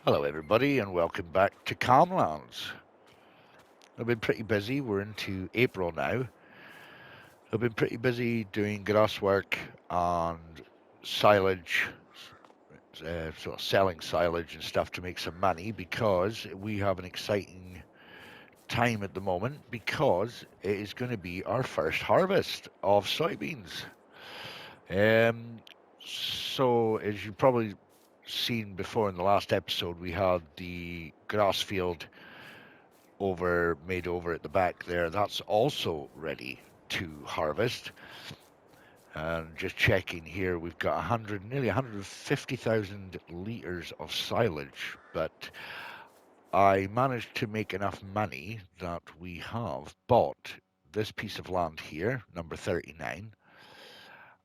Hello everybody and welcome back to Calmlands. I've been pretty busy, we're into April now. I've been pretty busy doing grass work and silage, sort of selling silage and stuff to make some money because we have an exciting time at the moment because it is going to be our first harvest of soybeans. Um, so as you've probably seen before in the last episode, we had the grass field made over at the back there. That's also ready to harvest. And just checking here, we've got nearly 150,000 liters of silage, but I managed to make enough money that we have bought this piece of land here, number 39,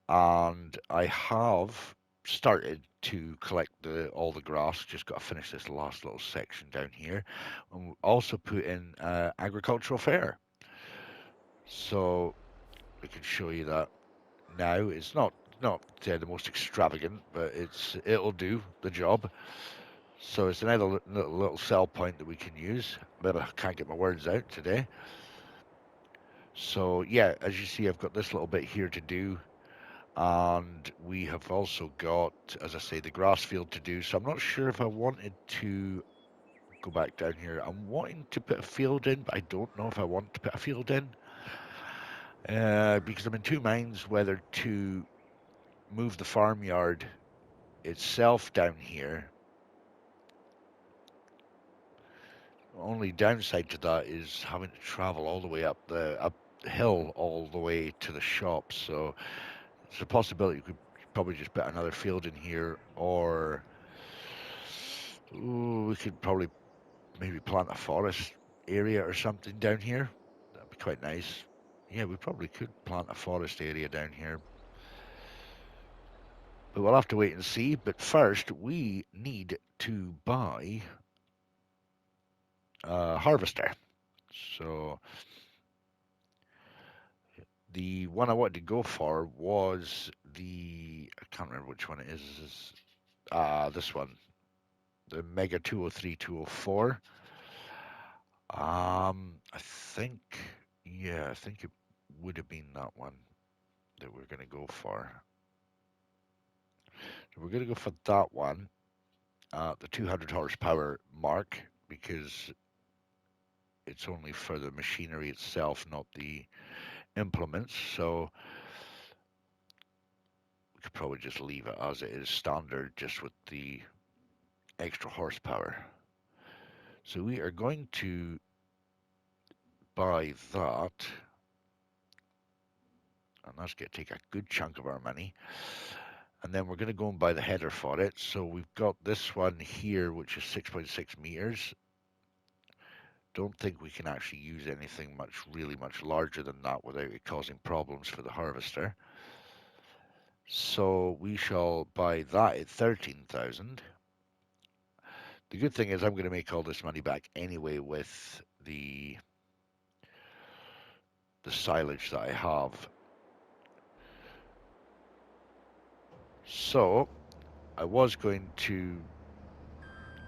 and I have started to collect all the grass. Just got to finish this last little section down here, and we also put in agricultural fair. So we can show you that now. It's not the most extravagant, but it'll do the job. So it's another little sell point that we can use. But I can't get my words out today. So yeah, as you see, I've got this little bit here to do. And we have also got, as I say, the grass field to do. So I'm not sure if I wanted to go back down here. I'm wanting to put a field in, but I don't know if I want to put a field in. Because I'm in two minds whether to move the farmyard itself down here. Only downside to that is having to travel all the way up the hill all the way to the shop. So there's a possibility you could probably just put another field in here, or we could probably maybe plant a forest area or something down here. That'd be quite nice. Yeah, we probably could plant a forest area down here. But we'll have to wait and see. But first, we need to buy a harvester. So the one I wanted to go for was I can't remember which one it is. This one, the Mega 203 204. I think, yeah, I think it would have been that one that we're going to go for. So we're going to go for that one, the 200 horsepower mark, because it's only for the machinery itself, not the implements. So we could probably just leave it as it is standard, just with the extra horsepower. So we are going to buy that, and that's going to take a good chunk of our money. And then we're going to go and buy the header for it. So we've got this one here, which is 6.6 meters. Don't think we can actually use anything really much larger than that without it causing problems for the harvester. So we shall buy that at 13,000. The good thing is I'm going to make all this money back anyway with the silage that I have. So I was going to,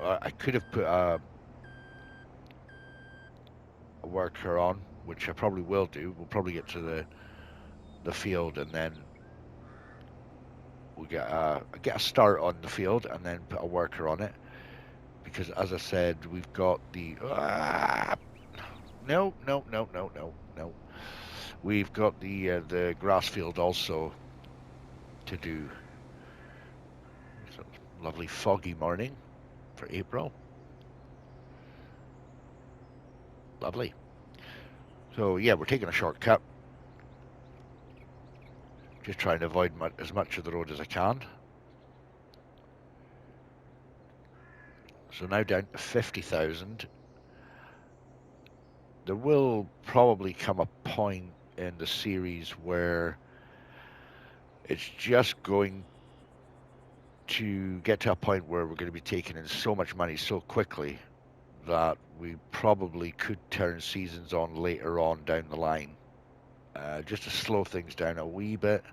I could have put a worker on, which I probably will do. We'll probably get to the field and then we'll get a start on the field and then put a worker on it. Because as I said, we've got the no. We've got the grass field also to do. It's a lovely foggy morning for April. Lovely. So yeah, we're taking a shortcut. Just trying to avoid as much of the road as I can. So now down to 50,000. There will probably come a point in the series where it's just going to get to a point where we're going to be taking in so much money so quickly that we probably could turn seasons on later on down the line, just to slow things down a wee bit.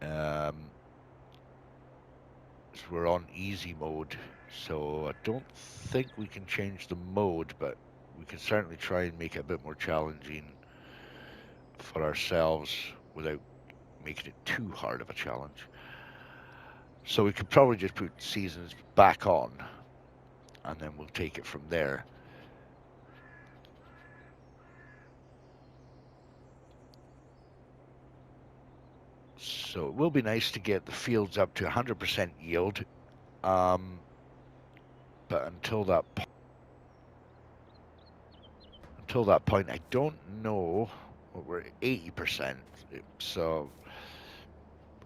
So we're on easy mode So I don't think we can change the mode, but we can certainly try and make it a bit more challenging for ourselves without making it too hard of a challenge. So we could probably just put seasons back on, and then we'll take it from there. So it will be nice to get the fields up to 100% yield, um, but until that point, I don't know. Well, we're at 80%, so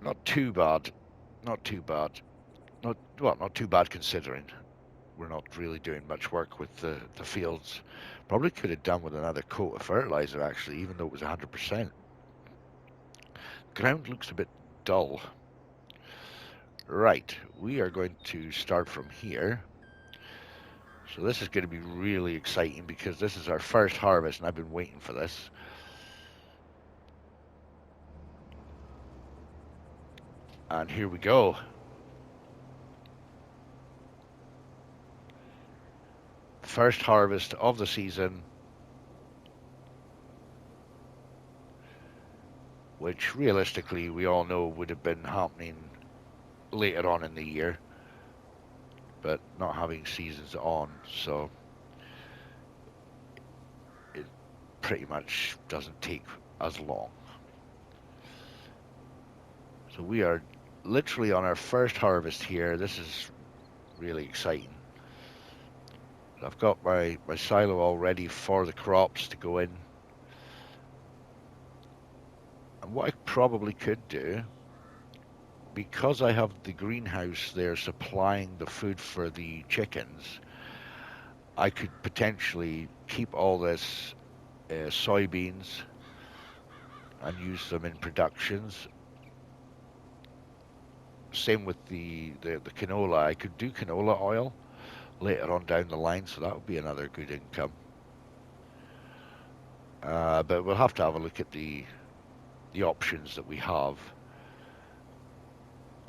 not too bad. Not too bad. Not too bad considering we're not really doing much work with the fields. Probably could have done with another coat of fertilizer actually, even though it was 100%. Ground looks a bit dull. Right, we are going to start from here. So this is going to be really exciting because this is our first harvest and I've been waiting for this. And here we go. First harvest of the season, which realistically we all know would have been happening later on in the year, but not having seasons on, so it pretty much doesn't take as long. So we are literally on our first harvest here. This is really exciting. I've got my silo all ready for the crops to go in. And what I probably could do, because I have the greenhouse there supplying the food for the chickens, I could potentially keep all this soybeans and use them in productions. Same with the canola. I could do canola oil later on down the line, so that would be another good income. But we'll have to have a look at the options that we have.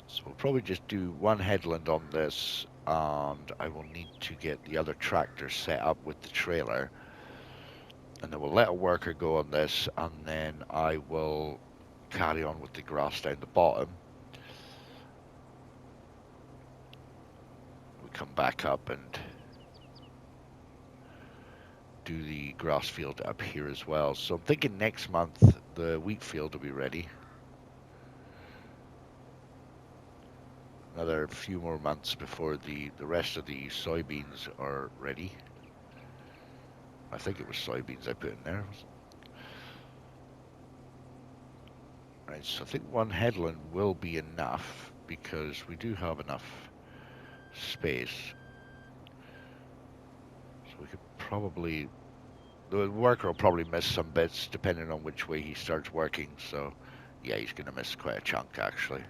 So we'll probably just do one headland on this, and I will need to get the other tractor set up with the trailer. And then we'll let a worker go on this, and then I will carry on with the grass down the bottom. We come back up and do the grass field up here as well. So I'm thinking next month the wheat field will be ready. Another few more months before the rest of the soybeans are ready. I think it was soybeans I put in there. Right, so I think one headland will be enough because we do have enough space. So we could probably, the worker will probably miss some bits depending on which way he starts working. So yeah, he's going to miss quite a chunk actually.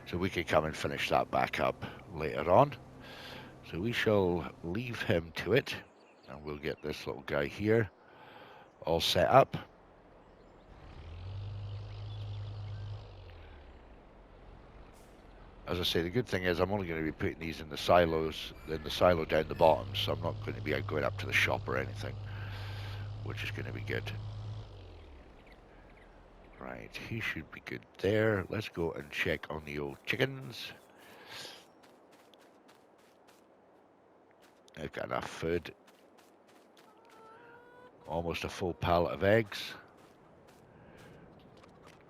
So we could come and finish that back up later on. So we shall leave him to it, and we'll get this little guy here all set up. As I say, the good thing is I'm only going to be putting these in the silos, in the silo down the bottom, so I'm not going to be going up to the shop or anything, which is going to be good. Right, he should be good there. Let's go and check on the old chickens. They've got enough food. Almost a full pallet of eggs.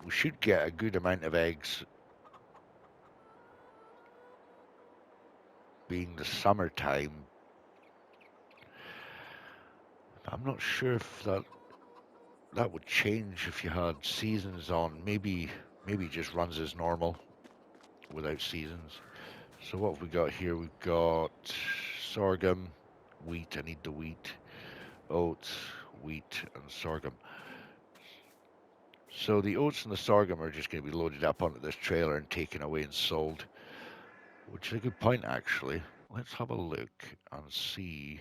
We should get a good amount of eggs being the summertime. I'm not sure if that would change if you had seasons on. Maybe it just runs as normal without seasons. So what have we got here? We've got sorghum, wheat. I need the wheat, oats, wheat, and sorghum. So the oats and the sorghum are just going to be loaded up onto this trailer and taken away and sold, which is a good point actually. Let's have a look and see.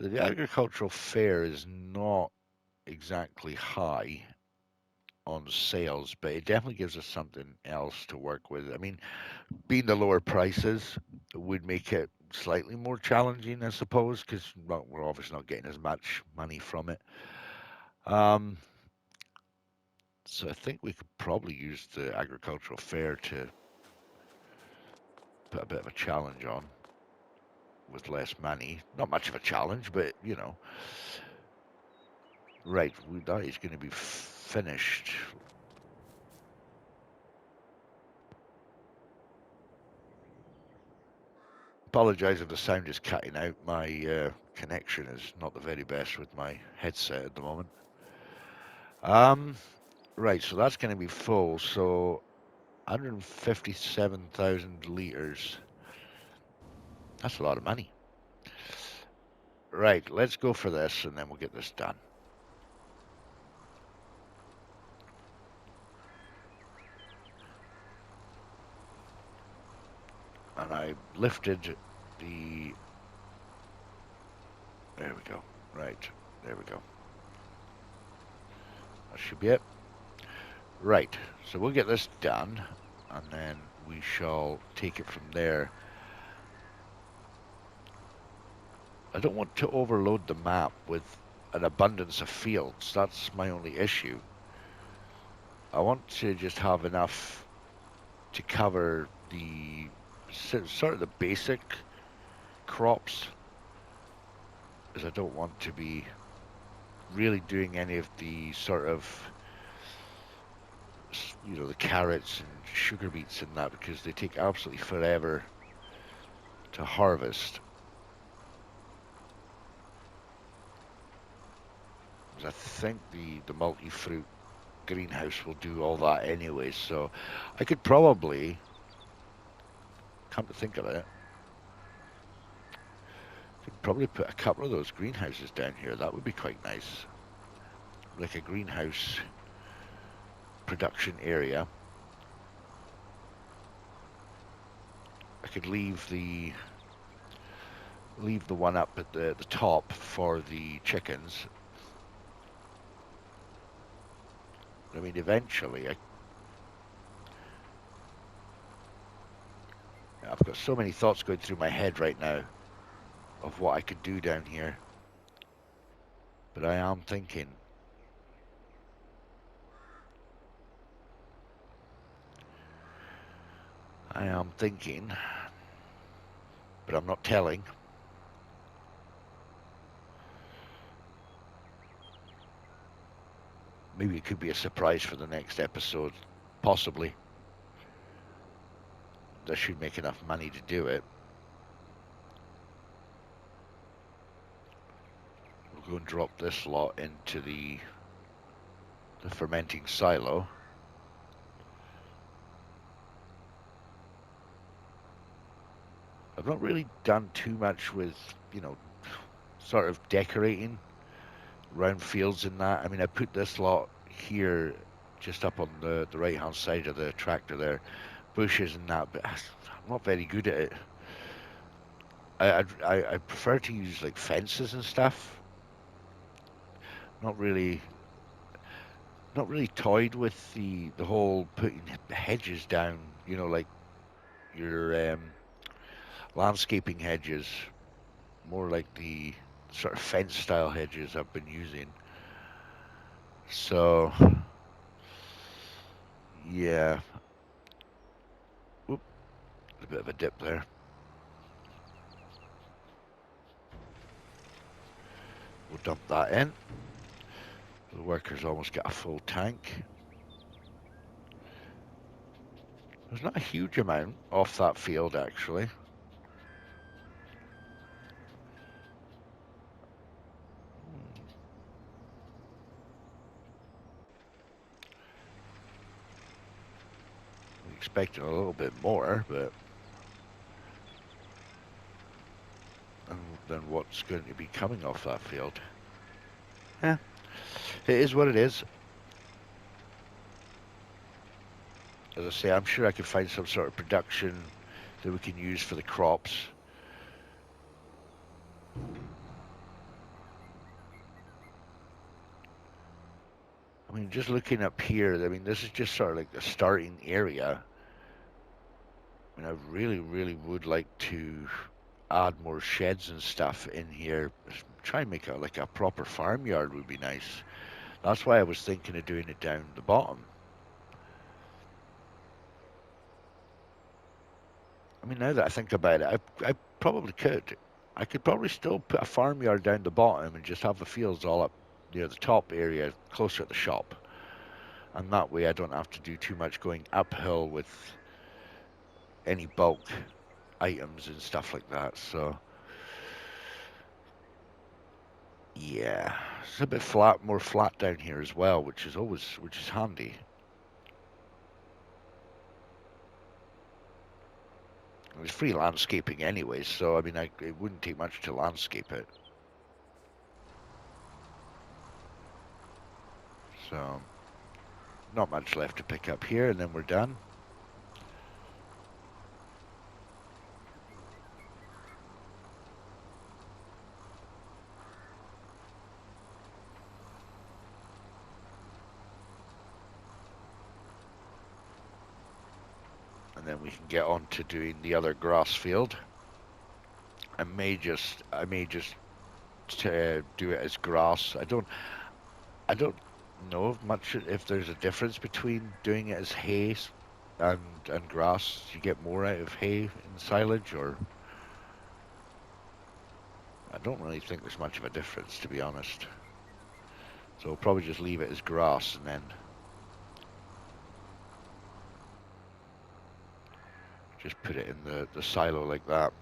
The agricultural fair is not exactly high. on sales, but it definitely gives us something else to work with. I mean, being the lower prices would make it slightly more challenging, I suppose, because well, we're obviously not getting as much money from it. Um, so I think we could probably use the agricultural fair to put a bit of a challenge on with less money. Not much of a challenge, but you know. Right, that is going to be finished. Apologize if the sound is cutting out. My connection is not the very best with my headset at the moment. Right, so that's going to be full. So 157,000 liters. That's a lot of money. Right, let's go for this and then we'll get this done. And I lifted the... There we go. Right, there we go. That should be it. Right, so we'll get this done and then we shall take it from there. I don't want to overload the map with an abundance of fields. That's my only issue. I want to just have enough to cover the sort of the basic crops, as I don't want to be really doing any of the sort of, you know, the carrots and sugar beets and that, because they take absolutely forever to harvest. I think the multi-fruit greenhouse will do all that anyway, so I could probably, come to think of it, could probably put a couple of those greenhouses down here. That would be quite nice. Like a greenhouse production area. I could leave the one up at the top for the chickens. I mean, eventually, I've got so many thoughts going through my head right now of what I could do down here. But I am thinking, but I'm not telling. Maybe it could be a surprise for the next episode, possibly. That should make enough money to do it. We'll go and drop this lot into the fermenting silo. I've not really done too much with, you know, sort of decorating around fields and that. I mean, I put this lot here just up on the right hand side of the tractor there, bushes and that, but I'm not very good at it. I prefer to use like fences and stuff. Not really toyed with the whole putting hedges down, you know, like your landscaping hedges, more like the sort of fence style hedges I've been using. So yeah, oop, a bit of a dip there. We'll dump that in. The worker's almost got a full tank. There's not a huge amount off that field actually. I'm expecting a little bit more, but than what's going to be coming off that field. Yeah, it is what it is. As I say, I'm sure I could find some sort of production that we can use for the crops. I mean, just looking up here, I mean, this is just sort of like the starting area. I mean, I really, really would like to add more sheds and stuff in here. Try and make it like a proper farmyard would be nice. That's why I was thinking of doing it down the bottom. I mean, now that I think about it, I probably could. I could probably still put a farmyard down the bottom and just have the fields all up near the top area, closer to the shop. And that way I don't have to do too much going uphill with any bulk items and stuff like that. So, yeah, it's a bit flat, more flat down here as well, which is handy. It's free landscaping anyways, so I mean, it wouldn't take much to landscape it. So, not much left to pick up here, and then we're done. And then we can get on to doing the other grass field. I may just do it as grass. I don't know much if there's a difference between doing it as hay and grass. You get more out of hay in silage, or I don't really think there's much of a difference, to be honest. So we'll probably just leave it as grass and then just put it in the silo like that,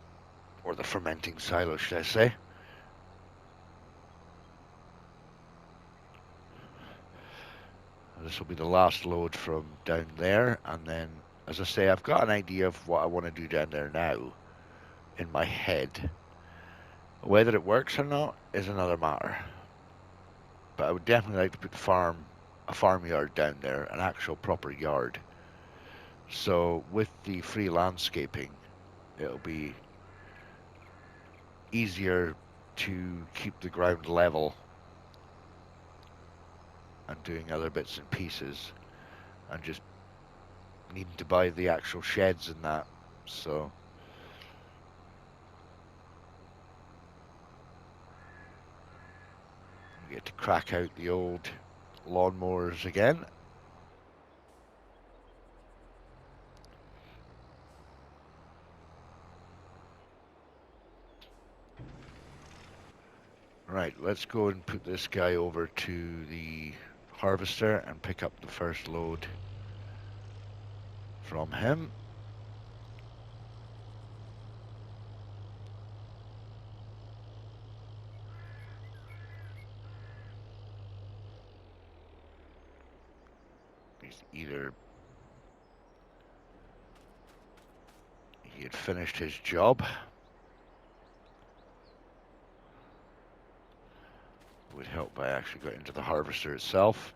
or the fermenting silo, should I say. This will be the last load from down there, and then, as I say, I've got an idea of what I want to do down there now in my head. Whether it works or not is another matter. But I would definitely like to put a farmyard down there, an actual proper yard. So with the free landscaping, it'll be easier to keep the ground level and doing other bits and pieces, and just needing to buy the actual sheds and that. So you get to crack out the old lawnmowers again. Right, let's go and put this guy over to the harvester and pick up the first load from him. Either he had finished his job. It would help by actually going into the harvester itself.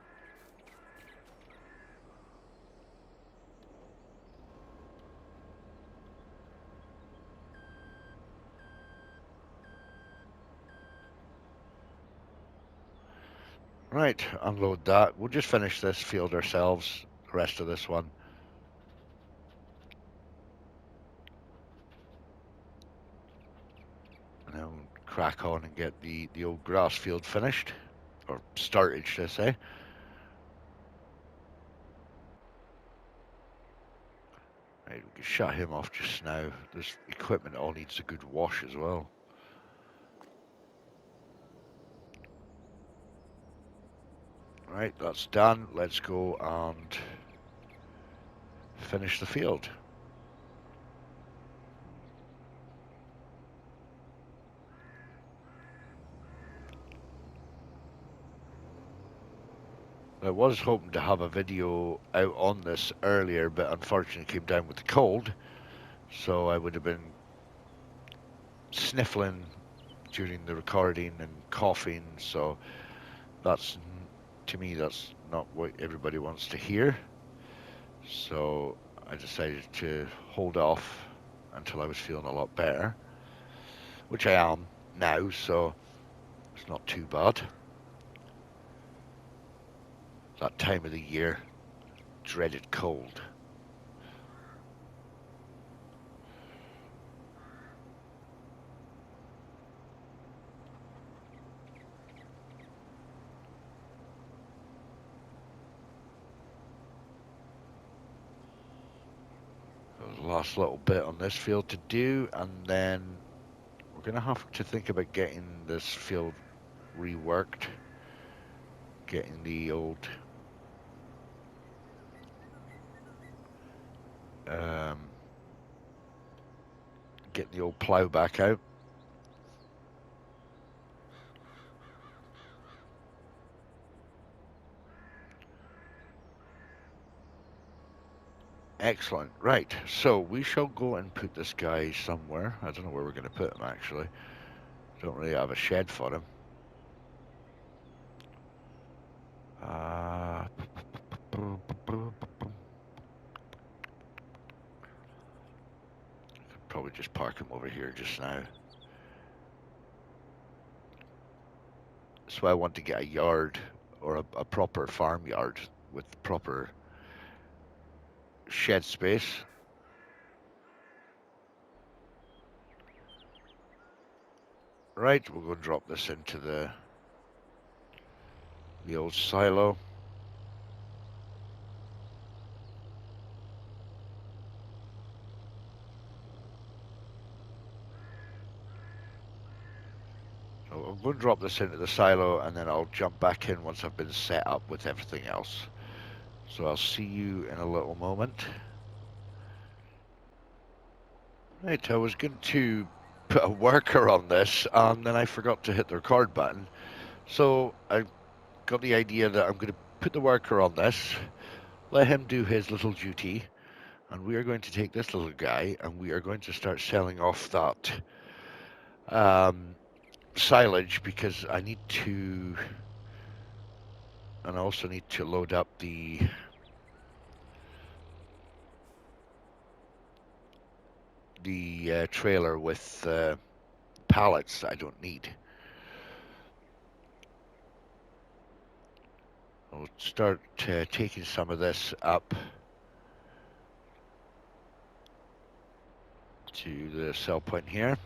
Right, unload that. We'll just finish this field ourselves, the rest of this one. And then we'll crack on and get the old grass field finished. Or started, should I say. Right, we can shut him off just now. This equipment all needs a good wash as well. Right, that's done. Let's go and finish the field. I was hoping to have a video out on this earlier, but unfortunately it came down with the cold, so I would have been sniffling during the recording and coughing, so that's, to me, that's not what everybody wants to hear. So I decided to hold off until I was feeling a lot better, which I am now, so it's not too bad. That time of the year, dreaded cold. There's the last little bit on this field to do, and then we're going to have to think about getting this field reworked, getting the old plow back out. Excellent. Right, so we shall go and put this guy somewhere. I don't know where we're going to put him, actually. Don't really have a shed for him. Probably just park him over here just now. So I want to get a yard, or a proper farm yard with proper shed space. Right, we'll go and drop this into the old silo. So I'll go and drop this into the silo, and then I'll jump back in once I've been set up with everything else. So I'll see you in a little moment. Right, I was going to put a worker on this, and then I forgot to hit the record button. So I got the idea that I'm going to put the worker on this, let him do his little duty, and we are going to take this little guy, and we are going to start selling off that silage, because I need to, and I also need to load up the trailer with pallets that I don't need. I'll start taking some of this up to the sell point here.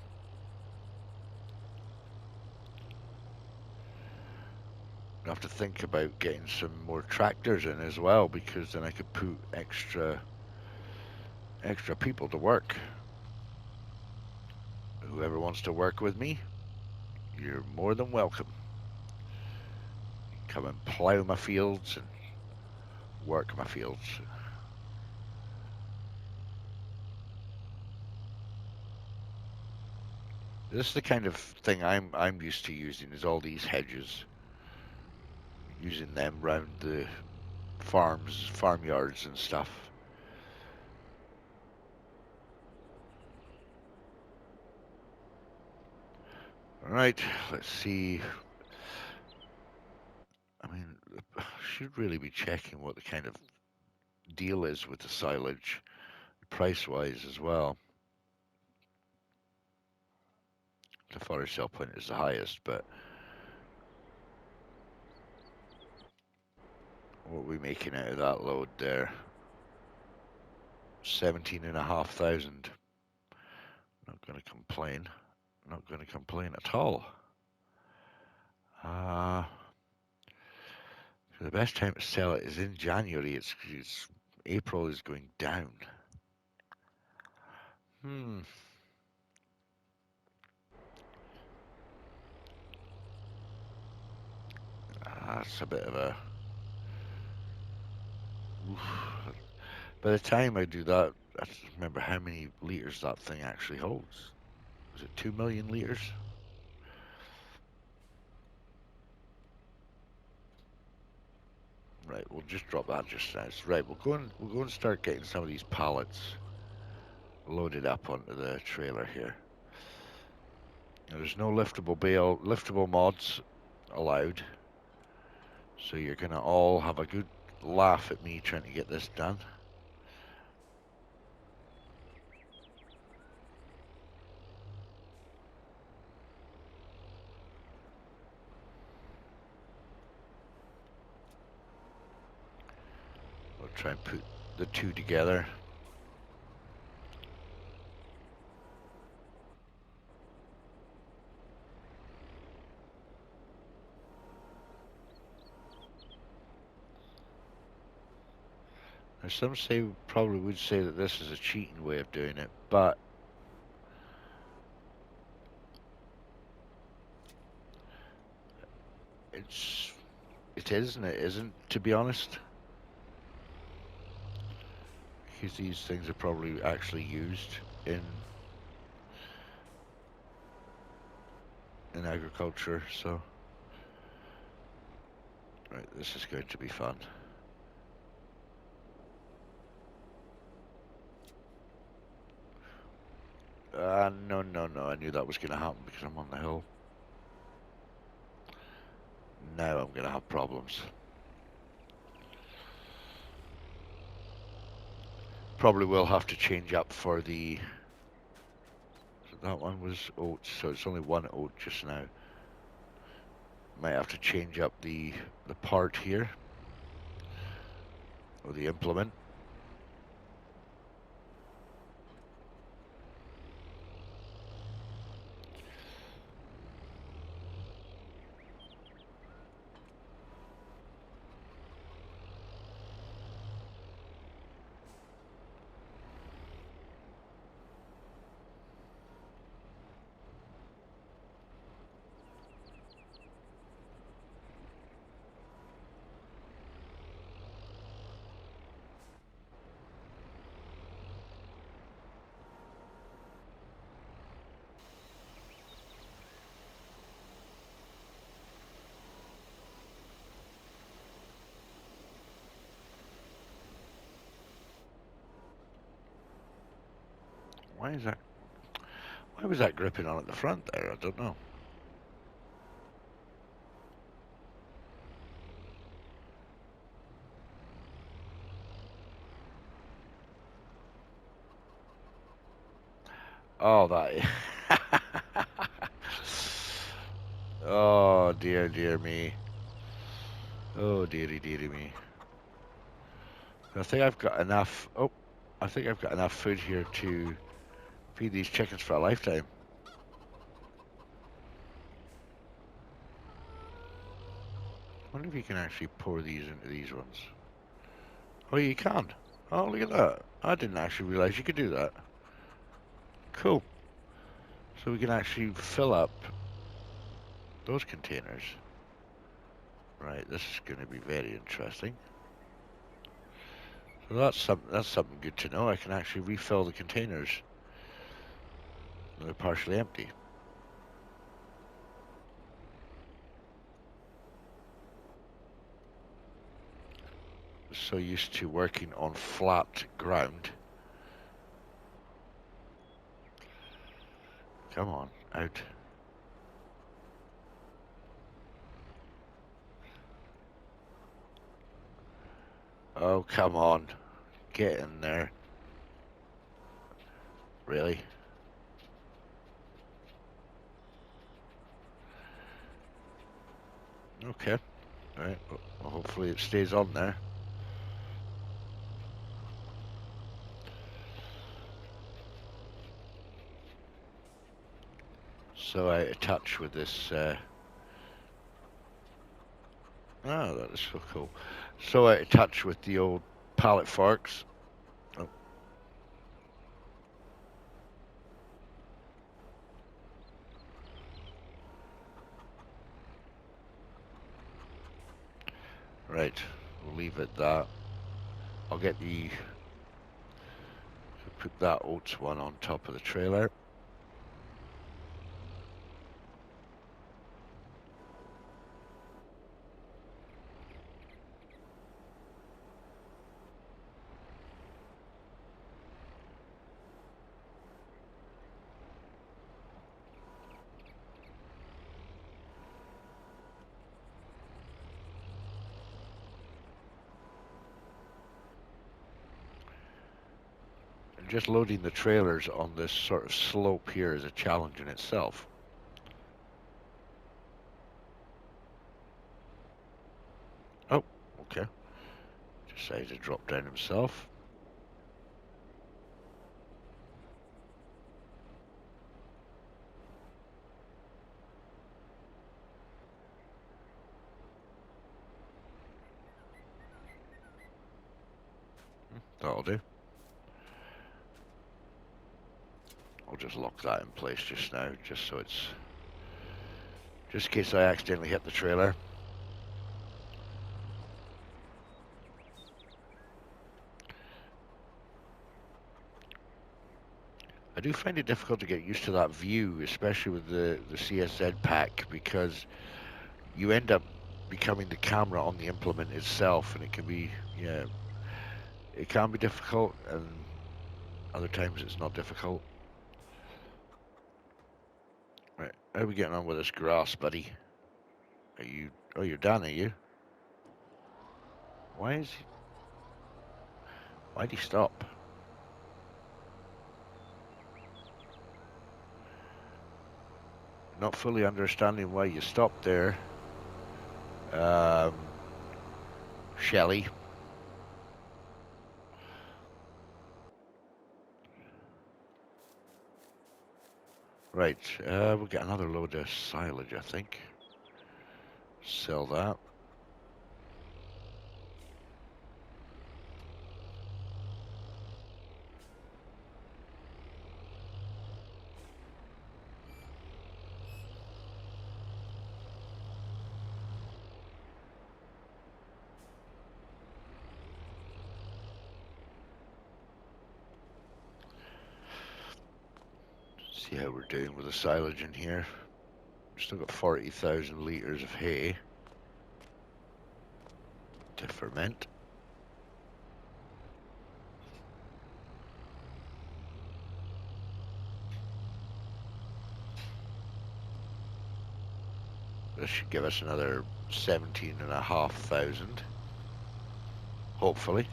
I have to think about getting some more tractors in as well, because then I could put extra people to work. Whoever wants to work with me, you're more than welcome. Come and plow my fields and work my fields. This is the kind of thing I'm used to using, is all these hedges. Using them round the farmyards and stuff. Alright, let's see. I mean, I should really be checking what the kind of deal is with the silage, price-wise as well. The forest sell point is the highest, but what are we making out of that load there? 17,500. Not going to complain. Not going to complain at all. The best time to sell it is in January. It's April is going down. That's a bit of a... Oof. By the time I do that, I don't remember how many litres that thing actually holds. Is it 2 million litres? Right, we'll just drop that just now. Right, we'll go and start getting some of these pallets loaded up onto the trailer here. Now, there's no liftable mods allowed. So you're gonna all have a good laugh at me trying to get this done. try and put the two together. Now some say probably would say that this is a cheating way of doing it, but it is and it isn't, to be honest. Because these things are probably actually used in agriculture, so right, this is going to be fun. No, I knew that was going to happen because I'm on the hill. Now I'm going to have problems. Probably will have to change up for the... That one was oats, so it's only one oat just now. Might have to change up the part here. Or the implement. Why is that? Why was that gripping on at the front there? I don't know. Oh, that. Oh, dear me. Oh, dearie me. I think I've got enough. Oh, I think I've got enough food here to feed these chickens for a lifetime. I wonder if you can actually pour these into these ones. Oh, you can. Oh, look at that. I didn't actually realize you could do that. Cool. So we can actually fill up those containers. Right, this is going to be very interesting. So that's something good to know. I can actually refill the containers when they're partially empty. So used to working on flat ground. Come on, out. Oh, come on. Get in there. Really? Okay. Alright, well, hopefully it stays on there. So out of touch with this, oh, that is so cool. So out of touch with the old pallet forks. Oh. Right, we'll leave it that. I'll get put that oats one on top of the trailer. Just loading the trailers on this sort of slope here is a challenge in itself. Oh, okay. Decided to drop down himself. That'll do. I'll just lock that in place just now, just so it's... just in case I accidentally hit the trailer. I do find it difficult to get used to that view, especially with the CSZ pack, because you end up becoming the camera on the implement itself, and it can be, yeah, it can be difficult, and other times it's not difficult. Right, how are we getting on with this grass, buddy? Are you, oh, you're done, are you? Why'd he stop? Not fully understanding why you stopped there, Shelley. Right, we'll get another load of silage, I think. Sell that. See how we're doing with the silage in here. Still got 40,000 litres of hay to ferment. This should give us another 17,500, hopefully.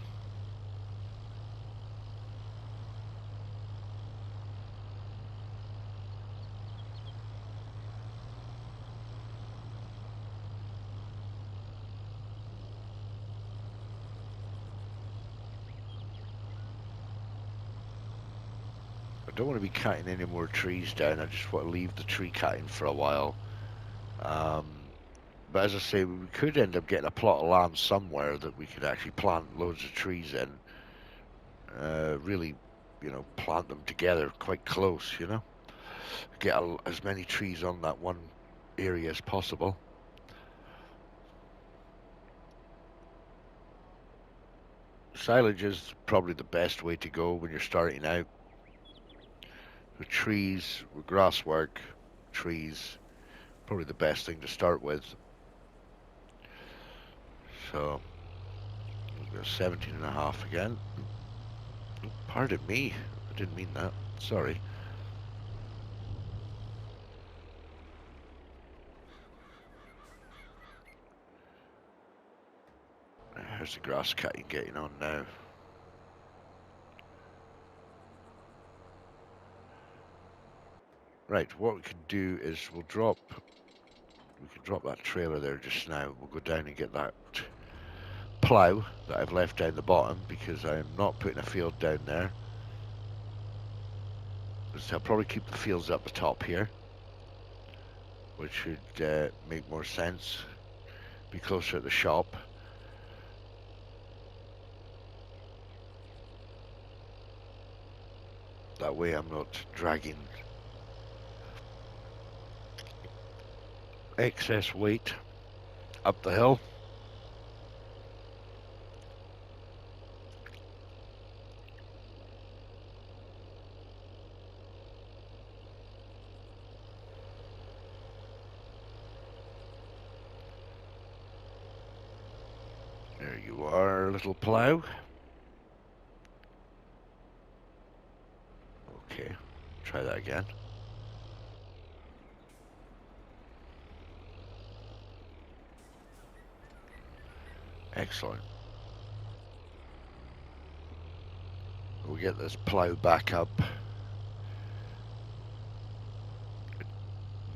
I don't want to be cutting any more trees down. I just want to leave the tree cutting for a while. But as I say, we could end up getting a plot of land somewhere that we could actually plant loads of trees in. Really, you know, plant them together quite close, you know. Get as many trees on that one area as possible. Silage is probably the best way to go when you're starting out. With trees, with grass work, trees, probably the best thing to start with. So, we'll go 17.5 again. Pardon me, I didn't mean that. Sorry. How's the grass cutting getting on now? Right, what we can do is we can drop that trailer there just now. We'll go down and get that plough that I've left down the bottom, because I'm not putting a field down there. So I'll probably keep the fields up the top here, which should make more sense. Be closer to the shop. That way I'm not dragging excess weight up the hill. There you are, little plough. Okay, try that again. Excellent. We'll get this plough back up.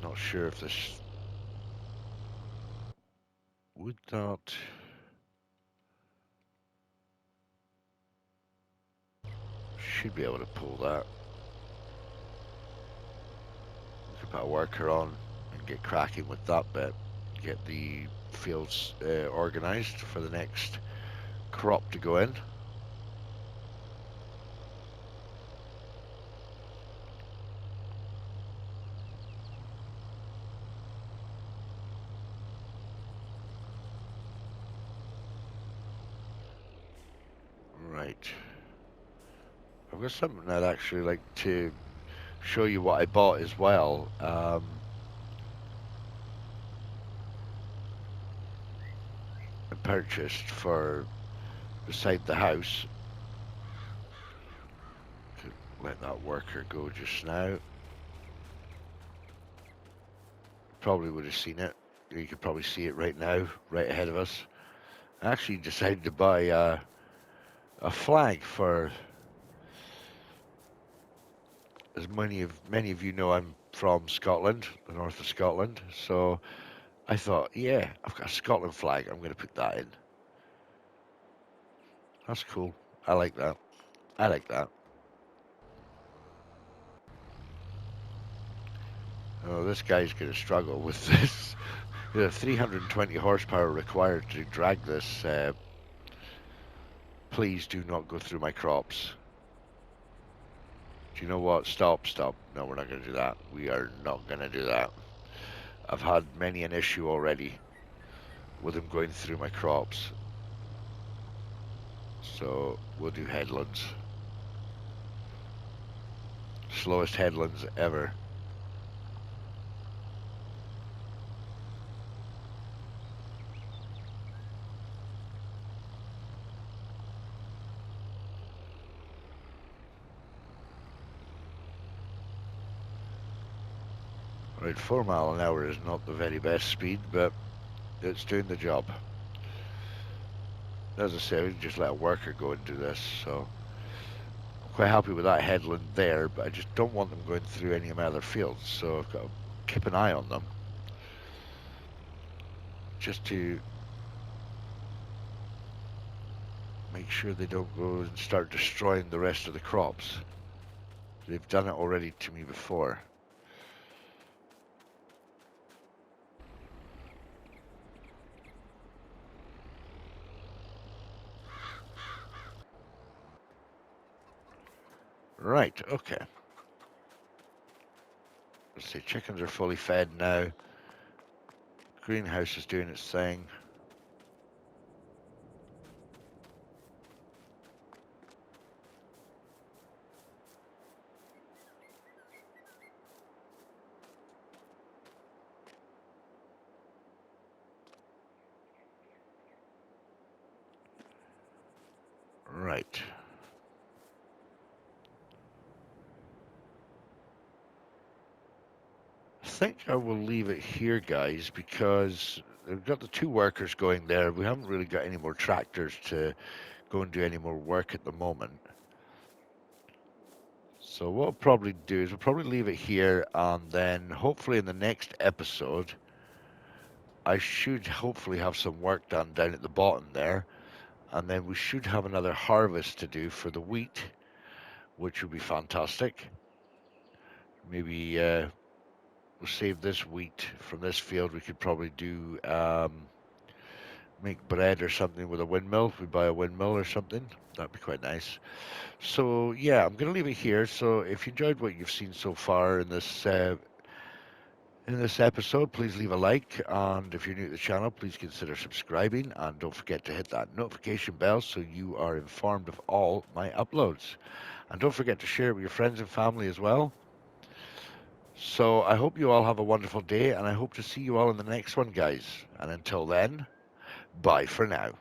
Not sure if this would not. should be able to pull that. We can put a worker on and get cracking with that bit. Get the fields organised for the next crop to go in. Right. I've got something I'd actually like to show you what I bought as well. I purchased for beside the house. Could let that worker go just now. Probably would have seen it. You could probably see it right now, right ahead of us. I actually decided to buy a flag for, as many of you know, I'm from Scotland, the north of Scotland. So I thought, yeah, I've got a Scotland flag. I'm going to put that in. That's cool. I like that. I like that. Oh, this guy's going to struggle with this. You have 320 horsepower required to drag this. Please do not go through my crops. Do you know what? Stop, stop. No, we're not going to do that. We are not going to do that. I've had many an issue already with him going through my crops. So we'll do headlands. Slowest headlands ever. Right, 4 mile an hour is not the very best speed, but it's doing the job. As I say, we can just let a worker go and do this, so I'm quite happy with that headland there, but I just don't want them going through any of my other fields, so I've got to keep an eye on them. Just to make sure they don't go and start destroying the rest of the crops. They've done it already to me before. Right, okay. Let's see, chickens are fully fed now. Greenhouse is doing its thing. Right. I think I will leave it here, guys, because we've got the 2 workers going there. We haven't really got any more tractors to go and do any more work at the moment. So what we'll probably do is we'll probably leave it here, and then hopefully in the next episode, I should hopefully have some work done down at the bottom there, and then we should have another harvest to do for the wheat, which would be fantastic. Maybe we'll save this wheat from this field. We could probably do make bread or something with a windmill. If we buy a windmill or something, that'd be quite nice. So yeah, I'm gonna leave it here. So if you enjoyed what you've seen so far in this episode, please leave a like, and if you're new to the channel, please consider subscribing, and don't forget to hit that notification bell so you are informed of all my uploads. And don't forget to share it with your friends and family as well. So I hope you all have a wonderful day, and I hope to see you all in the next one, guys. And until then, bye for now.